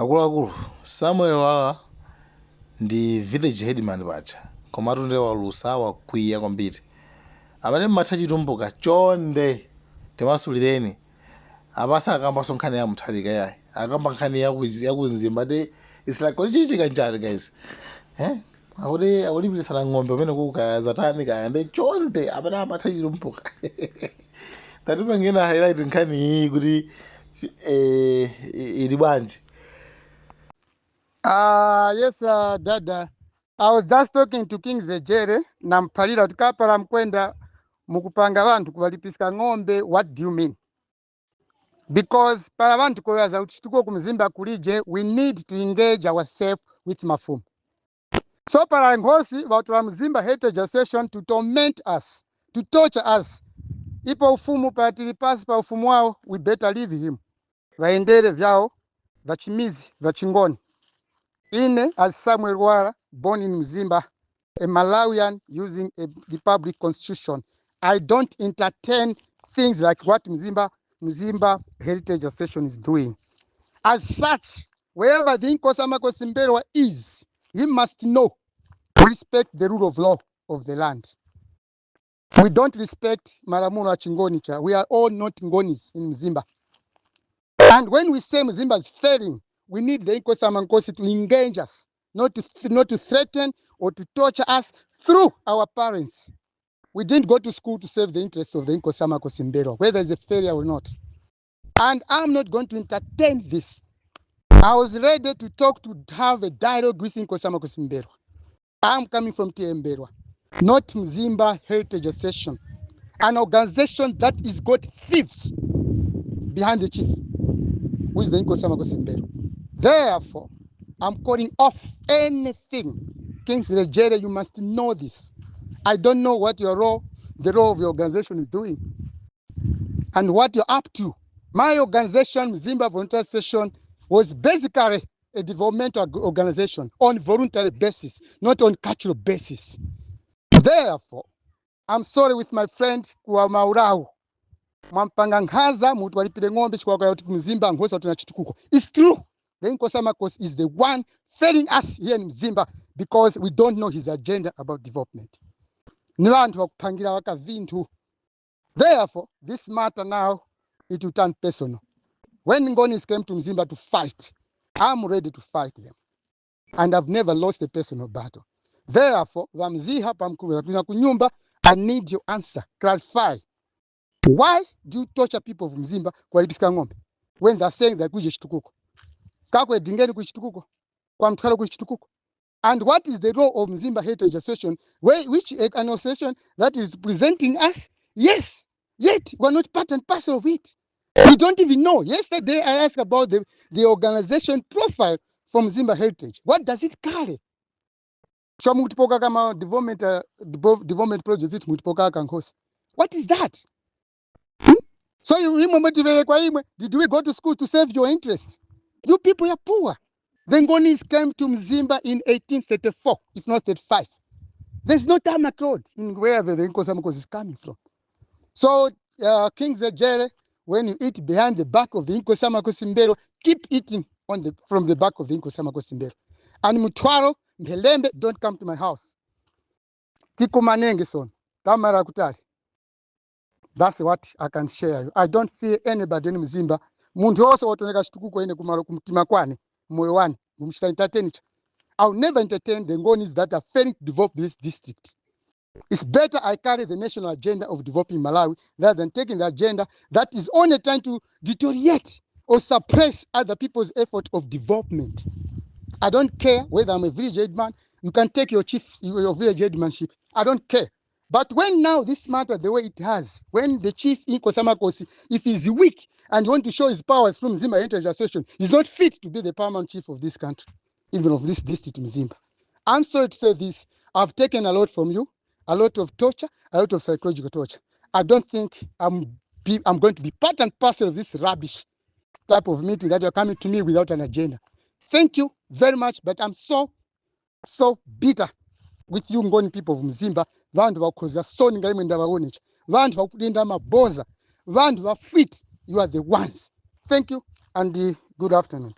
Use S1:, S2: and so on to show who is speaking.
S1: Akuluakulu, Samuel Lwara ndi village headman pacha, komatu Lwara Walusa wakwiya kwambiri. Amene mmatha chitumbuka chonde timasulireni. Apasa akamba nkhani ya muthalika yayi. Akamba nkhani ya kunzimba de it's like kodi chichi kanjani guys. Akulipirisana ng'ombe pamene kukaya zatani kaya ndi chonde amene amatha chitumbuka. Tati pangena highlight nkhani hii kuti ili bwanji.
S2: Yes, Dada. I was just talking to King Zejere. Nampalira tukapala mkwenda mukupanga vantu kuwalipiska ng'ombe. What do you mean? Because para vantu kuwaza uchituko kumzimba kulije, we need to engage ourselves with mafumu. So para ngosi watu wa mzimba heritage association to torment us, to torture us. Ipo ufumu patilipasi pa ufumu wao, we better leave him. Vaendele vyao, vachimizi, vachingoni. Ine as Samuel Lwara, born in Mzimba, a Malawian using a republic constitution. I don't entertain things like what Mzimba Heritage Association is doing. As such, wherever the Nkosamako Simberwa is, he must know to respect the rule of law of the land. We don't respect Maramuno Chingonicha. We are all not Ngonis in Mzimba. And when we say Mzimba is failing, we need the Nkosi to engage us, not to threaten or to torture us through our parents. We didn't go to school to save the interests of the Nkosamako Simbero, whether it's a failure or not. And I'm not going to entertain this. I was ready to have a dialogue with Nkosamako Simbero. I'm coming from Tiemberwa, not Mzimba Heritage Association, an organization that is got thieves behind the chief, who is the Nkosamako Simbero. Therefore, I'm calling off anything. King Zejere, you must know this. I don't know what the role of your organization is doing and what you're up to. My organization, Mzimba Volunteer Session, was basically a developmental organization on voluntary basis, not on cultural basis. Therefore, I'm sorry with my friend kwa Maurau. Mwampanga nghaza mutu walipile ng'ombe chikwa kwa yotiku Mzimba ngosa tunachitukuko. It's true. The Nkosamakos is the one failing us here in Mzimba because we don't know his agenda about development. Therefore, this matter now, it will turn personal. When Ngonis came to Mzimba to fight, I'm ready to fight them. And I've never lost a personal battle. Therefore, I need your answer. Clarify. Why do you torture people from Mzimba when they're saying that we just took? And what is the role of Mzimba Heritage Association, which an association that is presenting us? Yes, yet we're not part and parcel of it. We don't even know. Yesterday I asked about the organization profile from Mzimba Heritage. What does it carry? Development project. What is that? So did we go to school to save your interests? You people are poor. The Ngonis came to Mzimba in 1834, if not 35. There's no tarmac road in wherever the Nkosamakos is coming from. So, King Zejere, when you eat behind the back of the Nkosamakos Simbero, keep eating from the back of the Nkosamakos Simbero. And Mutwaro, Mhelembe, don't come to my house. Tiko manenge son, tamara kutari. That's what I can share. I don't fear anybody in Mzimba. Muntu also watoneka shitukuko ine kumtima kwane, moyo wani, mumishita entertain. I'll never entertain the Ngonis that are failing to develop this district. It's better I carry the national agenda of developing Malawi rather than taking the agenda that is only trying to deteriorate or suppress other people's effort of development. I don't care whether I'm a village headman. You can take your village headmanship. I don't care. But when now this matter the way it has, when the chief in Nkosamakos, if he's weak and want to show his powers from Mzimba Heritage Association, he's not fit to be the paramount chief of this country, even of this district Mzimba. I'm sorry to say this. I've taken a lot from you, a lot of torture, a lot of psychological torture. I don't think I'm going to be part and parcel of this rubbish type of meeting that you're coming to me without an agenda. Thank you very much, but I'm so bitter with you Ngoni people of Mzimba. Vandu vakuza soni ngaime ndavaonecha. Vandu vakulinda maboza. Vandu vafit. You are the ones. Thank you and good afternoon.